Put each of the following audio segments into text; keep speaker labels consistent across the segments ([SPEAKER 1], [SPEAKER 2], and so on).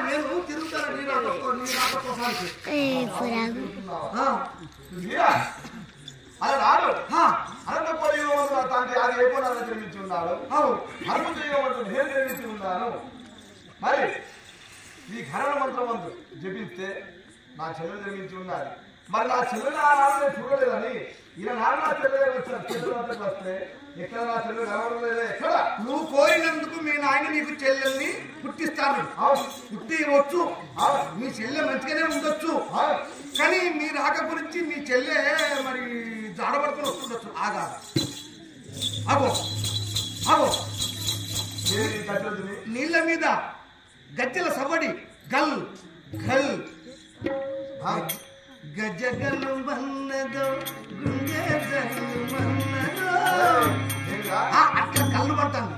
[SPEAKER 1] నేను తిరుగుతాను
[SPEAKER 2] అలనాడు అనంతపురి తండ్రి అది అయిపోయినా నిర్మించి ఉన్నాడు హనుమ చేయమంటుంది నేను నిర్మించి ఉన్నాను మరి ఈ ఘరణ మంత్రమందు జపిస్తే నా చెల్లెలు నిర్మించి ఉన్నది మరి నా చెల్లెలు ఆనాడు చూడలేదని ఈయన నాన్న నా చెల్లెలు వచ్చిన చెల్లెలు వస్తే ఎక్కడ నా చెల్లెలు కనబడడం లేదే ఎక్కడ
[SPEAKER 1] నువ్వు కోరినందుకు మీ నాయన నీకు చెల్లెల్ని పుట్టిస్తాను పుట్టి వచ్చు మీ చెల్లె మంచిగానే ఉండొచ్చు కానీ మీ రాక గురించి మీ చెల్లె మరి జాడబడుకుని వస్తుండొచ్చు ఆగా అగో అగో నీళ్ళ మీద గజ్జల సవ్వడి గల్ గల్ గజగలు మన్నదో గుండె మన్నదో అట్లా కళ్ళు పడతాను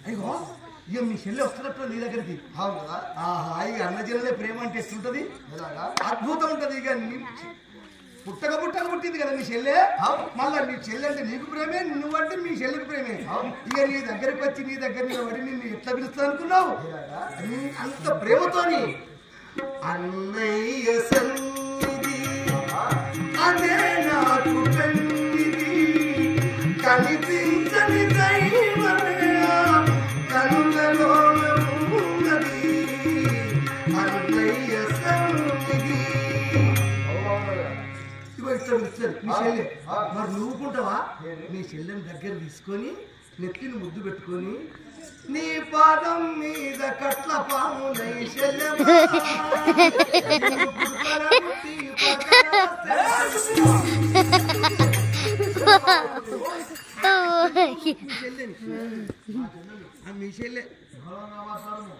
[SPEAKER 1] అయ్యో ఇక మీ చెల్లె వస్తున్నట్టు నీ దగ్గరికి ఇక అన్న చెల్లెలే ప్రేమ అంటే ఎట్లుంటది అద్భుతం ఉంటది ఇక పుట్టక పుట్టింది కదా మీ చెల్లె మళ్ళా మీ చెల్లె అంటే నీకు ప్రేమే నువ్వంటే మీ చెల్లెకి ప్రేమే ఇక నీ దగ్గరికి వచ్చి నీ దగ్గర నిలబడి నిన్ను ఎట్లా పిలుస్తా అనుకున్నావు అంత ప్రేమతోని అన్నయ్య సన్నిధి అదే నాకు కన్నిధి కనిపించని దైవమే కనులలో ఉన్నది అన్నయ్య సన్నిధి ఇట్లా పిలుస్తారు మీ చెల్లె మరి నువ్వుకుంటావా మీ చెల్లెని దగ్గర తీసుకొని నెత్తిని ముద్దు పెట్టుకొని నీ పాదం మీద కట్ల పాము మీ చెల్లె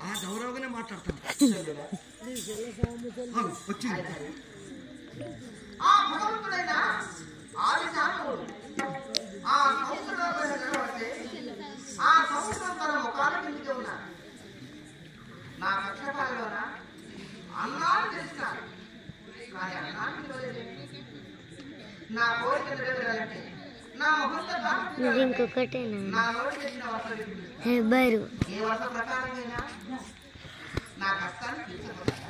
[SPEAKER 1] ఆ గౌరవంగానే మాట్లాడతాను వచ్చింది
[SPEAKER 3] ఆ భగవంతుడైన ఆదిశానుడు ఆ సముద్రంలో నిలబడితే ఆ సముద్రం తన ముఖాల కిందకే ఉన్నాడు. నా కక్షకాలంలోన అన్నాన్ని తెలిసినాడు కానీ అన్నాన్ని తెలియలేదు. నా కోరిక నెరవేరాలంటే నా ముఖంతో నా నోటి చేసిన వసతి ఏ వర్ష ప్రకారంగా నా కష్టాన్ని తీర్చబోతాడా